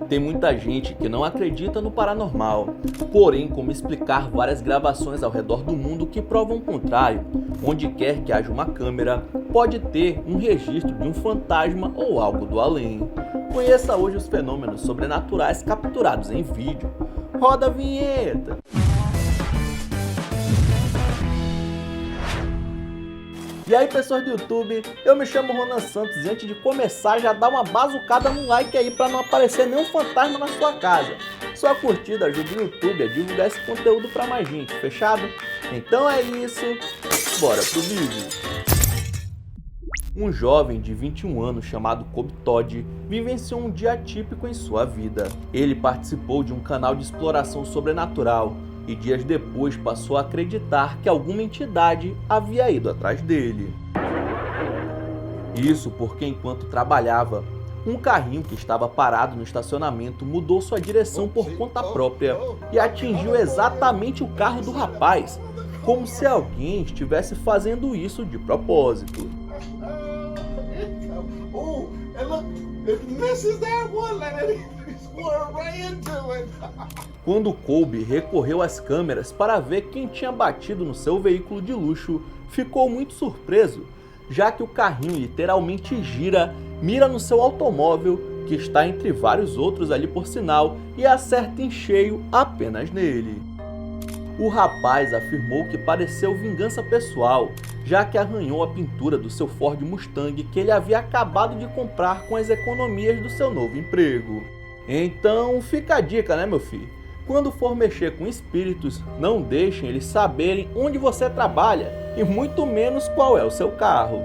Tem muita gente que não acredita no paranormal, porém, como explicar várias gravações ao redor do mundo que provam o contrário? Onde quer que haja uma câmera, pode ter um registro de um fantasma ou algo do além. Conheça hoje os fenômenos sobrenaturais capturados em vídeo. Roda a vinheta! E aí, pessoas do YouTube, eu me chamo Ronan Santos e antes de começar já dá uma bazucada no like aí pra não aparecer nenhum fantasma na sua casa. Sua curtida ajuda o YouTube a divulgar esse conteúdo pra mais gente, fechado? Então é isso, bora pro vídeo! Um jovem de 21 anos chamado Kobe Todd vivenciou um dia atípico em sua vida. Ele participou de um canal de exploração sobrenatural e dias depois passou a acreditar que alguma entidade havia ido atrás dele. Isso porque enquanto trabalhava, um carrinho que estava parado no estacionamento mudou sua direção por conta própria e atingiu exatamente o carro do rapaz, como se alguém estivesse fazendo isso de propósito. Quando Kobe recorreu às câmeras para ver quem tinha batido no seu veículo de luxo, ficou muito surpreso, já que o carrinho literalmente gira, mira no seu automóvel, que está entre vários outros ali por sinal, e acerta em cheio apenas nele. O rapaz afirmou que pareceu vingança pessoal, já que arranhou a pintura do seu Ford Mustang que ele havia acabado de comprar com as economias do seu novo emprego. Então fica a dica, né, meu filho? Quando for mexer com espíritos, não deixem eles saberem onde você trabalha e muito menos qual é o seu carro.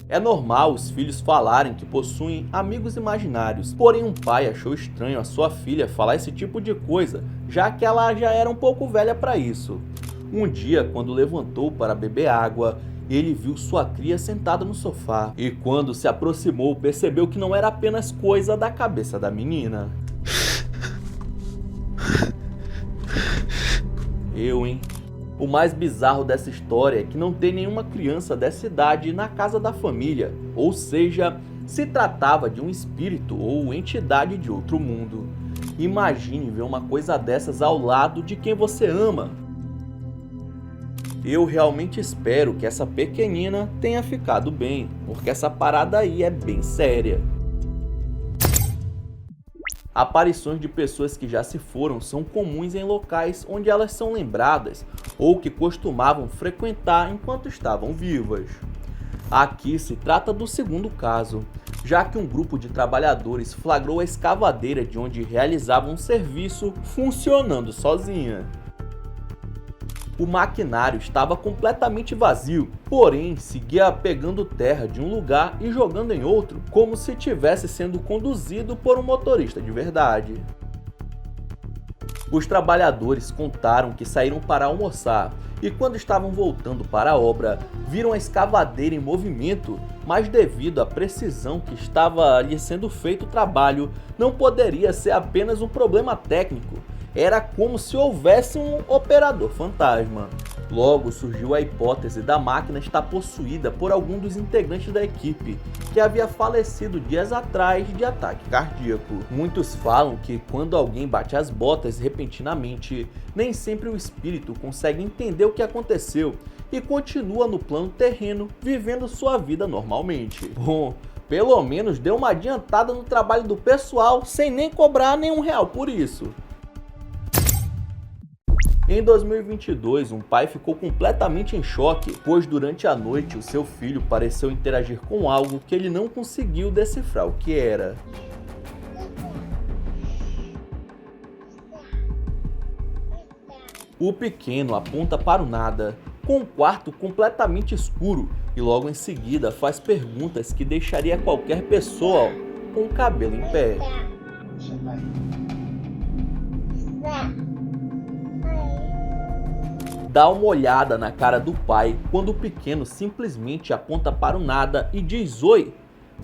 É normal os filhos falarem que possuem amigos imaginários, porém um pai achou estranho a sua filha falar esse tipo de coisa, já que ela já era um pouco velha para isso. Um dia, quando levantou para beber água, ele viu sua cria sentada no sofá e quando se aproximou percebeu que não era apenas coisa da cabeça da menina. O mais bizarro dessa história é que não tem nenhuma criança dessa idade na casa da família, ou seja, se tratava de um espírito ou entidade de outro mundo. Imagine ver uma coisa dessas ao lado de quem você ama. Eu realmente espero que essa pequenina tenha ficado bem, porque essa parada aí é bem séria. Aparições de pessoas que já se foram são comuns em locais onde elas são lembradas ou que costumavam frequentar enquanto estavam vivas. Aqui se trata do segundo caso, já que um grupo de trabalhadores flagrou a escavadeira de onde realizavam um serviço funcionando sozinha. O maquinário estava completamente vazio, porém seguia pegando terra de um lugar e jogando em outro, como se estivesse sendo conduzido por um motorista de verdade. Os trabalhadores contaram que saíram para almoçar e quando estavam voltando para a obra, viram a escavadeira em movimento, mas devido à precisão que estava ali sendo feito o trabalho, não poderia ser apenas um problema técnico. Era como se houvesse um operador fantasma. Logo surgiu a hipótese da máquina estar possuída por algum dos integrantes da equipe, que havia falecido dias atrás de ataque cardíaco. Muitos falam que quando alguém bate as botas repentinamente, nem sempre o espírito consegue entender o que aconteceu e continua no plano terreno, vivendo sua vida normalmente. Bom, pelo menos deu uma adiantada no trabalho do pessoal sem nem cobrar nenhum real por isso. Em 2022, um pai ficou completamente em choque, pois durante a noite o seu filho pareceu interagir com algo que ele não conseguiu decifrar o que era. O pequeno aponta para o nada, com um quarto completamente escuro, e logo em seguida faz perguntas que deixaria qualquer pessoa com o cabelo em pé. Dá uma olhada na cara do pai quando o pequeno simplesmente aponta para o nada e diz oi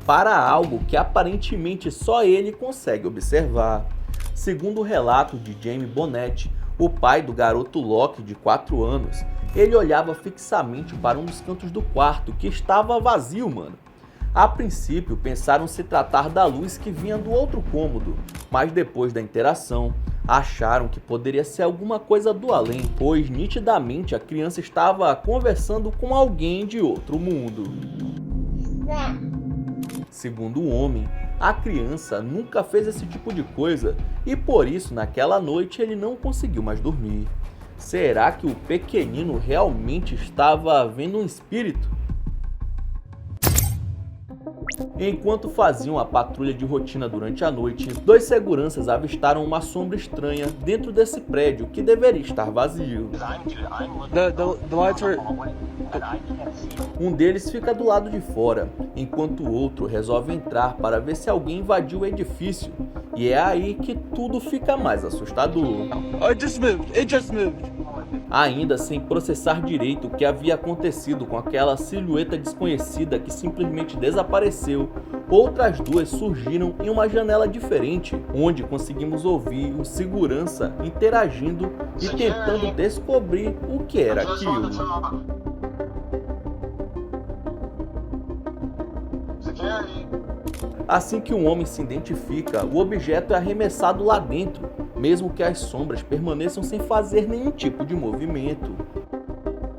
para algo que aparentemente só ele consegue observar. Segundo o relato de Jamie Bonnet, o pai do garoto Locke de 4 anos, ele olhava fixamente para um dos cantos do quarto que estava vazio, mano. A princípio, pensaram se tratar da luz que vinha do outro cômodo, mas depois da interação, acharam que poderia ser alguma coisa do além, pois nitidamente a criança estava conversando com alguém de outro mundo. Segundo o homem, a criança nunca fez esse tipo de coisa e por isso naquela noite ele não conseguiu mais dormir. Será que o pequenino realmente estava vendo um espírito? Enquanto faziam a patrulha de rotina durante a noite, 2 seguranças avistaram uma sombra estranha dentro desse prédio que deveria estar vazio. Um deles fica do lado de fora, enquanto o outro resolve entrar para ver se alguém invadiu o edifício. E é aí que tudo fica mais assustador. Ainda sem processar direito o que havia acontecido com aquela silhueta desconhecida que simplesmente desapareceu, outras 2 surgiram em uma janela diferente, onde conseguimos ouvir o segurança interagindo e tentando descobrir o que era aquilo. Assim que o homem se identifica, o objeto é arremessado lá dentro, mesmo que as sombras permaneçam sem fazer nenhum tipo de movimento,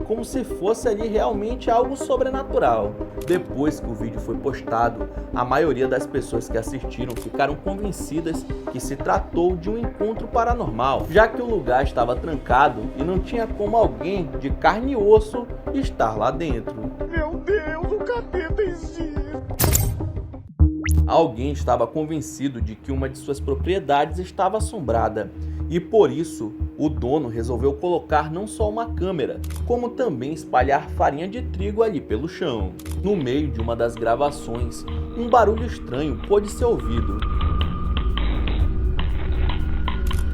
como se fosse ali realmente algo sobrenatural. Depois que o vídeo foi postado, a maioria das pessoas que assistiram ficaram convencidas que se tratou de um encontro paranormal, já que o lugar estava trancado e não tinha como alguém de carne e osso estar lá dentro. Meu Deus, o capeta existe! Alguém estava convencido de que uma de suas propriedades estava assombrada e por isso o dono resolveu colocar não só uma câmera, como também espalhar farinha de trigo ali pelo chão. No meio de uma das gravações, um barulho estranho pôde ser ouvido.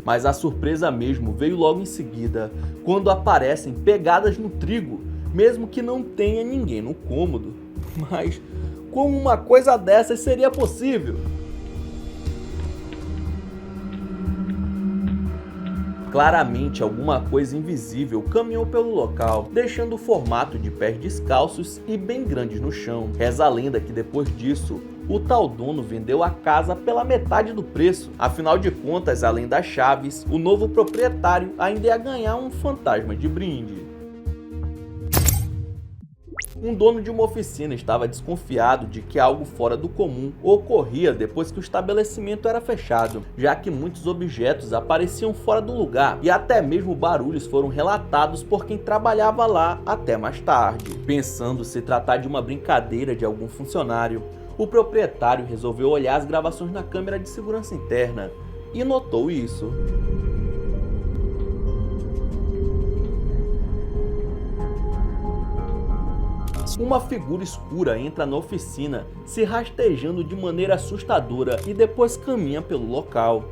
Mas a surpresa mesmo veio logo em seguida, quando aparecem pegadas no trigo, mesmo que não tenha ninguém no cômodo. Mas como uma coisa dessas seria possível? Claramente alguma coisa invisível caminhou pelo local, deixando o formato de pés descalços e bem grandes no chão. Reza a lenda que depois disso, o tal dono vendeu a casa pela metade do preço. Afinal de contas, além das chaves, o novo proprietário ainda ia ganhar um fantasma de brinde. Um dono de uma oficina estava desconfiado de que algo fora do comum ocorria depois que o estabelecimento era fechado, já que muitos objetos apareciam fora do lugar e até mesmo barulhos foram relatados por quem trabalhava lá até mais tarde. Pensando se tratar de uma brincadeira de algum funcionário, o proprietário resolveu olhar as gravações na câmera de segurança interna e notou isso. Uma figura escura entra na oficina, se rastejando de maneira assustadora e depois caminha pelo local.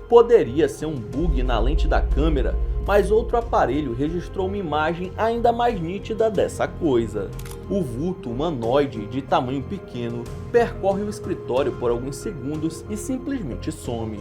Poderia ser um bug na lente da câmera, mas outro aparelho registrou uma imagem ainda mais nítida dessa coisa. O vulto humanoide de tamanho pequeno percorre o escritório por alguns segundos e simplesmente some.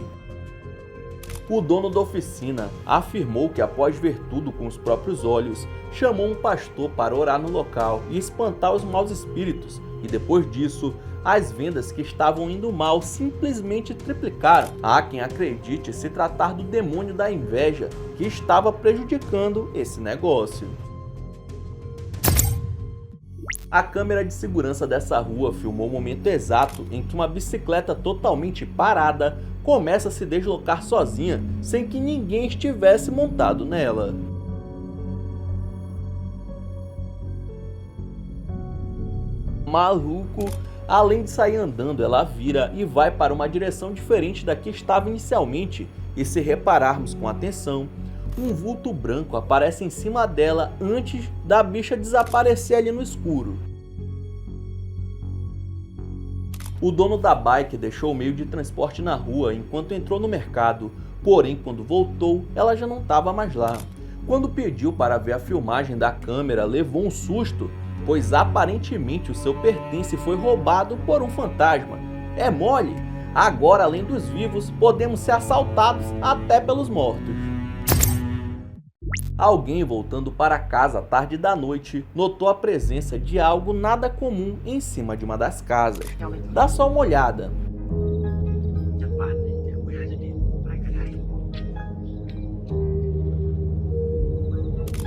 O dono da oficina afirmou que após ver tudo com os próprios olhos, chamou um pastor para orar no local e espantar os maus espíritos, e depois disso, as vendas que estavam indo mal simplesmente triplicaram. Há quem acredite se tratar do demônio da inveja que estava prejudicando esse negócio. A câmera de segurança dessa rua filmou o momento exato em que uma bicicleta totalmente parada começa a se deslocar sozinha, sem que ninguém estivesse montado nela. Maluco, além de sair andando, ela vira e vai para uma direção diferente da que estava inicialmente, e se repararmos com atenção, um vulto branco aparece em cima dela antes da bicha desaparecer ali no escuro. O dono da bike deixou o meio de transporte na rua enquanto entrou no mercado, porém quando voltou, ela já não estava mais lá. Quando pediu para ver a filmagem da câmera, levou um susto, pois aparentemente o seu pertence foi roubado por um fantasma. É mole? Agora, além dos vivos, podemos ser assaltados até pelos mortos. Alguém voltando para casa à tarde da noite notou a presença de algo nada comum em cima de uma das casas. Dá só uma olhada.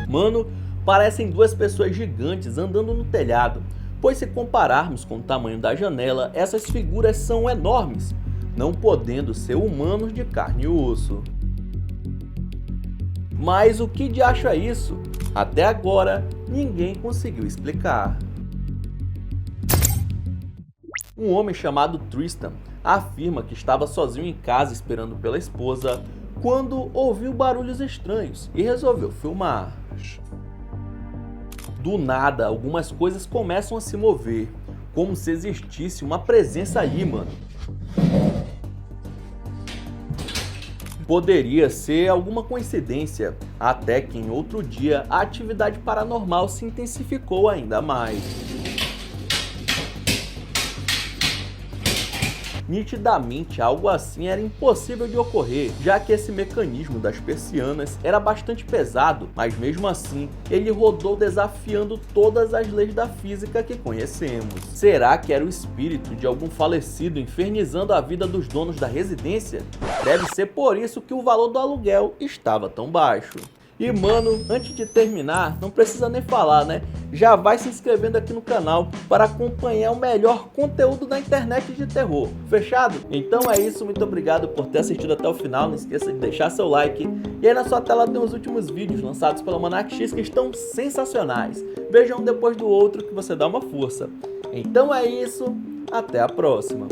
Mano, parecem duas pessoas gigantes andando no telhado, pois se compararmos com o tamanho da janela, essas figuras são enormes, não podendo ser humanos de carne e osso. Mas o que diacho é isso? Até agora, ninguém conseguiu explicar. Um homem chamado Tristan afirma que estava sozinho em casa esperando pela esposa quando ouviu barulhos estranhos e resolveu filmar. Do nada, algumas coisas começam a se mover, como se existisse uma presença ali, mano. Poderia ser alguma coincidência, até que em outro dia a atividade paranormal se intensificou ainda mais. Nitidamente, algo assim era impossível de ocorrer, já que esse mecanismo das persianas era bastante pesado, mas mesmo assim, ele rodou desafiando todas as leis da física que conhecemos. Será que era o espírito de algum falecido infernizando a vida dos donos da residência? Deve ser por isso que o valor do aluguel estava tão baixo. E mano, antes de terminar, não precisa nem falar, né? Já vai se inscrevendo aqui no canal para acompanhar o melhor conteúdo da internet de terror. Fechado? Então é isso, muito obrigado por ter assistido até o final. Não esqueça de deixar seu like. E aí na sua tela tem os últimos vídeos lançados pela Almanac X que estão sensacionais. Veja um depois do outro que você dá uma força. Então é isso, até a próxima.